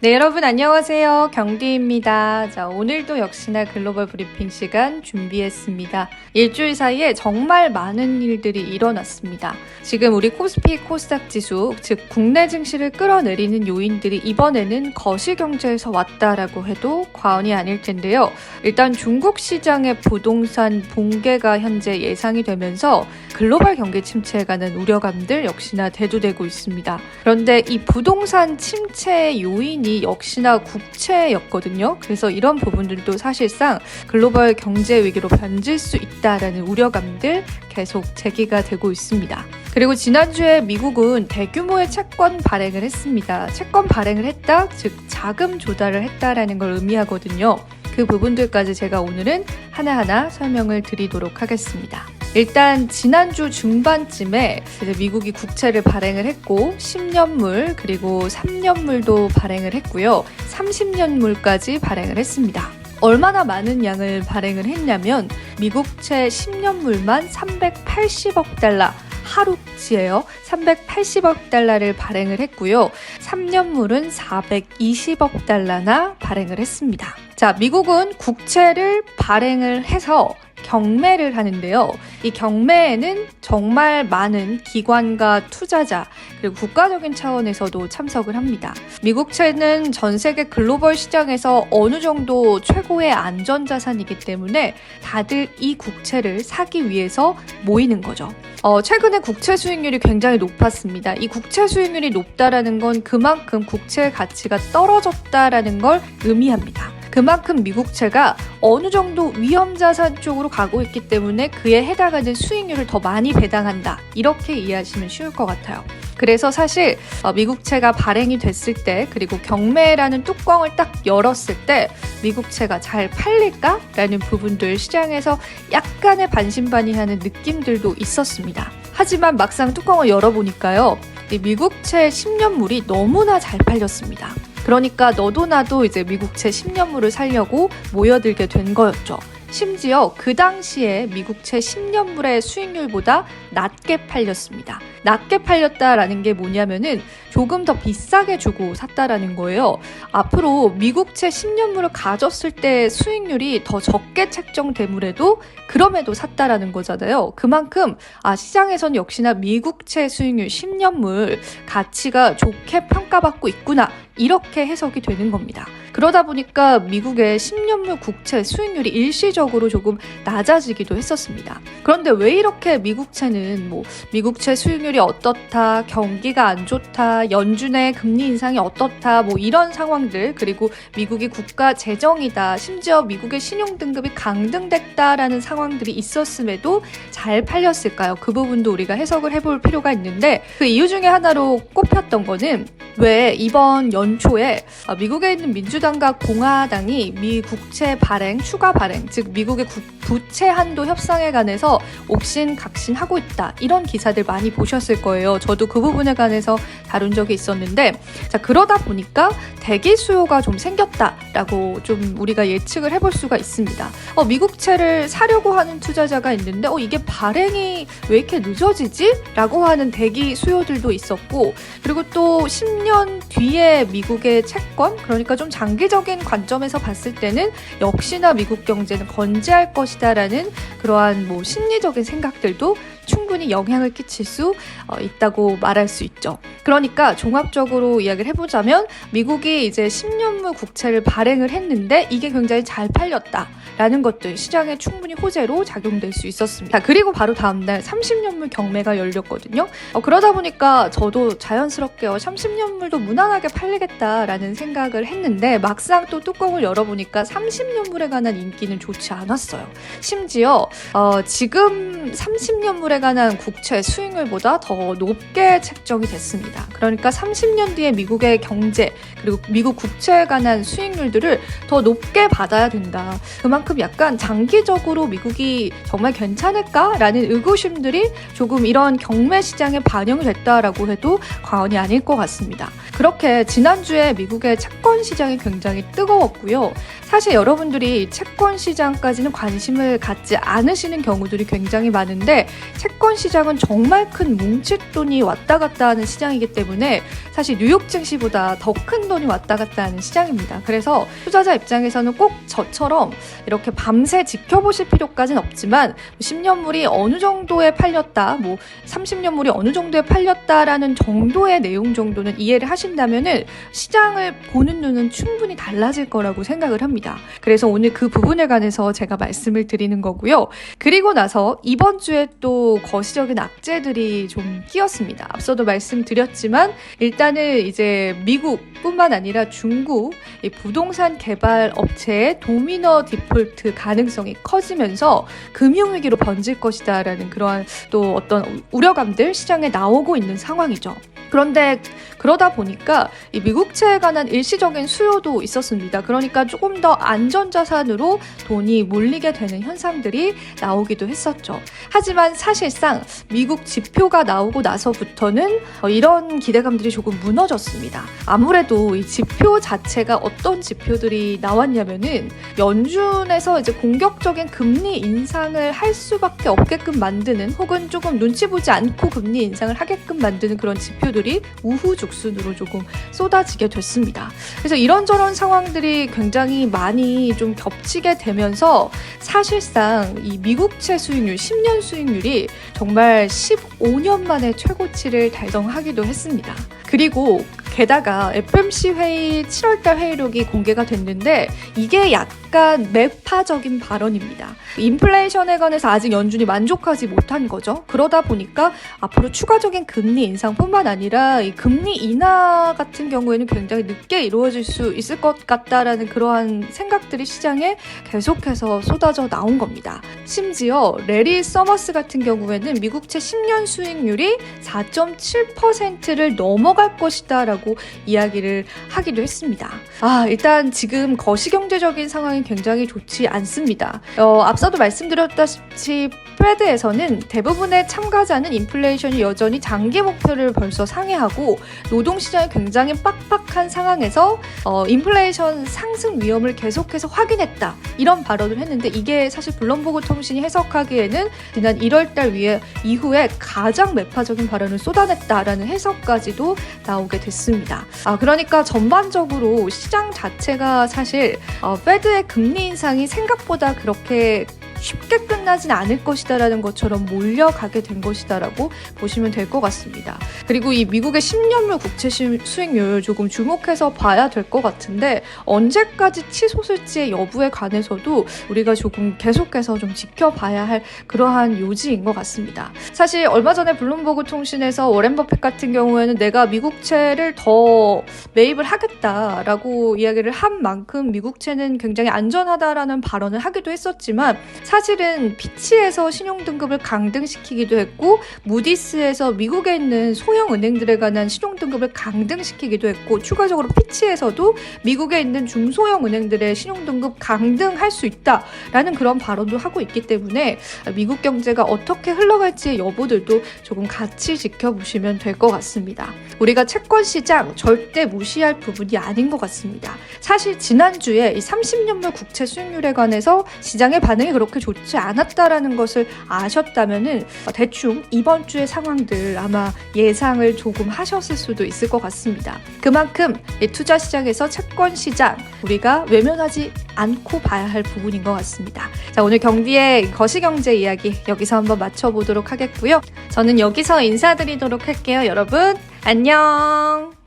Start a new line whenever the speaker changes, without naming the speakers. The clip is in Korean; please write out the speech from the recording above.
네, 여러분 안녕하세요. 경디입니다. 자, 오늘도 역시나 글로벌 브리핑 시간 준비했습니다. 일주일 사이에 정말 많은 일들이 일어났습니다. 지금 우리 코스피 코스닥 지수, 즉 국내 증시를 끌어내리는 요인들이 이번에는 거시경제에서 왔다라고 해도 과언이 아닐 텐데요. 일단 중국 시장의 부동산 붕괴가 현재 예상이 되면서 글로벌 경기 침체에 관한 우려감들 역시나 대두되고 있습니다. 그런데 이 부동산 침체의 요인이 역시나 국채였거든요. 그래서 이런 부분들도 사실상 글로벌 경제 위기로 번질 수 있다라는 우려감들 계속 제기가 되고 있습니다. 그리고 지난주에 미국은 대규모의 채권 발행을 했습니다. 채권 발행을 했다, 즉 자금 조달을 했다라는 걸 의미하거든요. 그 부분들까지 제가 오늘은 하나하나 설명을 드리도록 하겠습니다. 일단 지난주 중반쯤에 미국이 국채를 발행을 했고 10년물 그리고 3년물도 발행을 했고요. 30년물까지 발행을 했습니다. 얼마나 많은 양을 발행을 했냐면 미국채 10년물만 380억 달러 하루치예요. 380억 달러를 발행을 했고요. 3년물은 420억 달러나 발행을 했습니다. 자, 미국은 국채를 발행을 해서 경매를 하는데요. 이 경매에는 정말 많은 기관과 투자자 그리고 국가적인 차원에서도 참석을 합니다. 미국채는 전 세계 글로벌 시장에서 어느 정도 최고의 안전자산이기 때문에 다들 이 국채를 사기 위해서 모이는 거죠. 최근에 국채 수익률이 굉장히 높았습니다. 이 국채 수익률이 높다라는 건 그만큼 국채의 가치가 떨어졌다라는 걸 의미합니다. 그만큼 미국채가 어느 정도 위험자산 쪽으로 가고 있기 때문에 그에 해당하는 수익률을 더 많이 배당한다. 이렇게 이해하시면 쉬울 것 같아요. 그래서 사실 미국채가 발행이 됐을 때 그리고 경매라는 뚜껑을 딱 열었을 때 미국채가 잘 팔릴까라는 부분들 시장에서 약간의 반신반의하는 느낌들도 있었습니다. 하지만 막상 뚜껑을 열어보니까요. 이 미국채 10년물이 너무나 잘 팔렸습니다. 그러니까 너도 나도 이제 미국채 10년물을 사려고 모여들게 된 거였죠. 심지어 그 당시에 미국채 10년물의 수익률보다 낮게 팔렸습니다. 낮게 팔렸다라는 게 뭐냐면은 조금 더 비싸게 주고 샀다라는 거예요. 앞으로 미국채 10년물을 가졌을 때 수익률이 더 적게 책정되므로도 그럼에도 샀다라는 거잖아요. 그만큼 시장에서는 역시나 미국채 수익률 10년물 가치가 좋게 평가받고 있구나. 이렇게 해석이 되는 겁니다. 그러다 보니까 미국의 10년물 국채 수익률이 일시적으로 조금 낮아지기도 했었습니다. 그런데 왜 이렇게 미국채는 미국채 수익률이 어떻다, 경기가 안 좋다, 연준의 금리 인상이 어떻다, 이런 상황들, 그리고 미국이 국가 재정이다, 심지어 미국의 신용등급이 강등됐다라는 상황들이 있었음에도 잘 팔렸을까요? 그 부분도 우리가 해석을 해볼 필요가 있는데 그 이유 중에 하나로 꼽혔던 거는 왜 이번 연초에 미국에 있는 민주당과 공화당이 미 국채 발행, 추가 발행, 즉 미국의 부채 한도 협상에 관해서 옥신각신하고 있다. 이런 기사들 많이 보셨을 거예요. 저도 그 부분에 관해서 다룬 적이 있었는데 자, 그러다 보니까 대기 수요가 좀 생겼다라고 좀 우리가 예측을 해볼 수가 있습니다. 미국채를 사려고 하는 투자자가 있는데 이게 발행이 왜 이렇게 늦어지지? 라고 하는 대기 수요들도 있었고 그리고 또 10년 뒤에 미국의 채권, 그러니까 좀 장기적인 관점에서 봤을 때는 역시나 미국 경제는 건재할 것이다라는 그러한 심리적인 생각들도 충분히 영향을 끼칠 수 있다고 말할 수 있죠. 그러니까 종합적으로 이야기를 해보자면 미국이 이제 10년물 국채를 발행을 했는데 이게 굉장히 잘 팔렸다라는 것들 시장에 충분히 호재로 작용될 수 있었습니다. 그리고 바로 다음날 30년물 경매가 열렸거든요. 그러다 보니까 저도 자연스럽게 30년물도 무난하게 팔리겠다라는 생각을 했는데 막상 또 뚜껑을 열어보니까 30년물에 관한 인기는 좋지 않았어요. 심지어 지금 30년물에 관한 국채 수익률보다 더 높게 책정이 됐습니다. 그러니까 30년 뒤에 미국의 경제 그리고 미국 국채에 관한 수익률들을 더 높게 받아야 된다. 그만큼 약간 장기적으로 미국이 정말 괜찮을까라는 의구심들이 조금 이런 경매 시장에 반영이 됐다라고 해도 과언이 아닐 것 같습니다. 그렇게 지난주에 미국의 채권 시장이 굉장히 뜨거웠고요. 사실 여러분들이 채권 시장까지는 관심을 갖지 않으시는 경우들이 굉장히 많은데 채권 시장은 정말 큰 뭉칫돈이 왔다 갔다 하는 시장이기 때문에 사실 뉴욕 증시보다 더 큰 돈이 왔다 갔다 하는 시장입니다. 그래서 투자자 입장에서는 꼭 저처럼 이렇게 밤새 지켜보실 필요까지는 없지만 10년물이 어느 정도에 팔렸다, 30년물이 어느 정도에 팔렸다라는 정도의 내용 정도는 이해를 하신다면은 시장을 보는 눈은 충분히 달라질 거라고 생각을 합니다. 그래서 오늘 그 부분에 관해서 제가 말씀을 드리는 거고요. 그리고 나서 이번 주에 또 거시적인 악재들이 좀 끼었습니다. 앞서도 말씀드렸지만 일단은 이제 미국뿐만 아니라 중국 이 부동산 개발 업체의 도미노 디폴트 가능성이 커지면서 금융위기로 번질 것이다라는 그러한 또 어떤 우려감들 시장에 나오고 있는 상황이죠. 그런데 그러다 보니까 이 미국채에 관한 일시적인 수요도 있었습니다. 그러니까 조금 더 안전자산으로 돈이 몰리게 되는 현상들이 나오기도 했었죠. 하지만 사실상 미국 지표가 나오고 나서부터는 이런 기대감들이 조금 무너졌습니다. 아무래도 이 지표 자체가 어떤 지표들이 나왔냐면은 연준에서 이제 공격적인 금리 인상을 할 수밖에 없게끔 만드는 혹은 조금 눈치 보지 않고 금리 인상을 하게끔 만드는 그런 지표들이 우후죽순으로 조금 쏟아지게 됐습니다. 그래서 이런저런 상황들이 굉장히 많이 좀 겹치게 되면서 사실상 이 미국채 수익률, 10년 수익률이 정말 15년 만에 최고치를 달성하기도 했습니다. 그리고 게다가 FOMC 회의 7월달 회의록이 공개가 됐는데 이게 약간 매파적인 발언입니다. 인플레이션에 관해서 아직 연준이 만족하지 못한 거죠. 그러다 보니까 앞으로 추가적인 금리 인상뿐만 아니라 이 금리 인하 같은 경우에는 굉장히 늦게 이루어질 수 있을 것 같다라는 그러한 생각들이 시장에 계속해서 쏟아져 나온 겁니다. 심지어 레리 서머스 같은 경우에는 미국채 10년 수익률이 4.7%를 넘어갈 것이다 라고 이야기를 하기도 했습니다. 일단 지금 거시경제적인 상황이 굉장히 좋지 않습니다. 앞서도 말씀드렸다시피 페드에서는 대부분의 참가자는 인플레이션이 여전히 장기 목표를 벌써 상회하고 노동시장이 굉장히 빡빡한 상황에서 인플레이션 상승 위험을 계속해서 확인했다. 이런 발언을 했는데 이게 사실 블룸버그 통신이 해석하기에는 지난 1월달 이후에 가장 매파적인 발언을 쏟아냈다라는 해석까지도 나오게 됐습니다. 그러니까 전반적으로 시장 자체가 사실 페드의 금리 인상이 생각보다 그렇게 쉽게 끝나진 않을 것이다라는 것처럼 몰려가게 된 것이다라고 보시면 될 것 같습니다. 그리고 이 미국의 10년물 국채 수익률 조금 주목해서 봐야 될 것 같은데 언제까지 치솟을지의 여부에 관해서도 우리가 조금 계속해서 좀 지켜봐야 할 그러한 요지인 것 같습니다. 사실 얼마 전에 블룸버그 통신에서 워렌 버핏 같은 경우에는 내가 미국채를 더 매입을 하겠다라고 이야기를 한 만큼 미국채는 굉장히 안전하다라는 발언을 하기도 했었지만 사실은 피치에서 신용등급을 강등시키기도 했고 무디스에서 미국에 있는 소형 은행들에 관한 신용등급을 강등시키기도 했고 추가적으로 피치에서도 미국에 있는 중소형 은행들의 신용등급 강등할 수 있다라는 그런 발언도 하고 있기 때문에 미국 경제가 어떻게 흘러갈지의 여부들도 조금 같이 지켜보시면 될 것 같습니다. 우리가 채권 시장 절대 무시할 부분이 아닌 것 같습니다. 사실 지난주에 이 30년물 국채 수익률에 관해서 시장의 반응이 그렇게 좋지 않았다라는 것을 아셨다면은 대충 이번 주의 상황들 아마 예상을 조금 하셨을 수도 있을 것 같습니다. 그만큼 이 투자 시장에서 채권 시장 우리가 외면하지 않고 봐야 할 부분인 것 같습니다. 자, 오늘 경디의 거시경제 이야기 여기서 한번 마쳐보도록 하겠고요. 저는 여기서 인사드리도록 할게요. 여러분 안녕.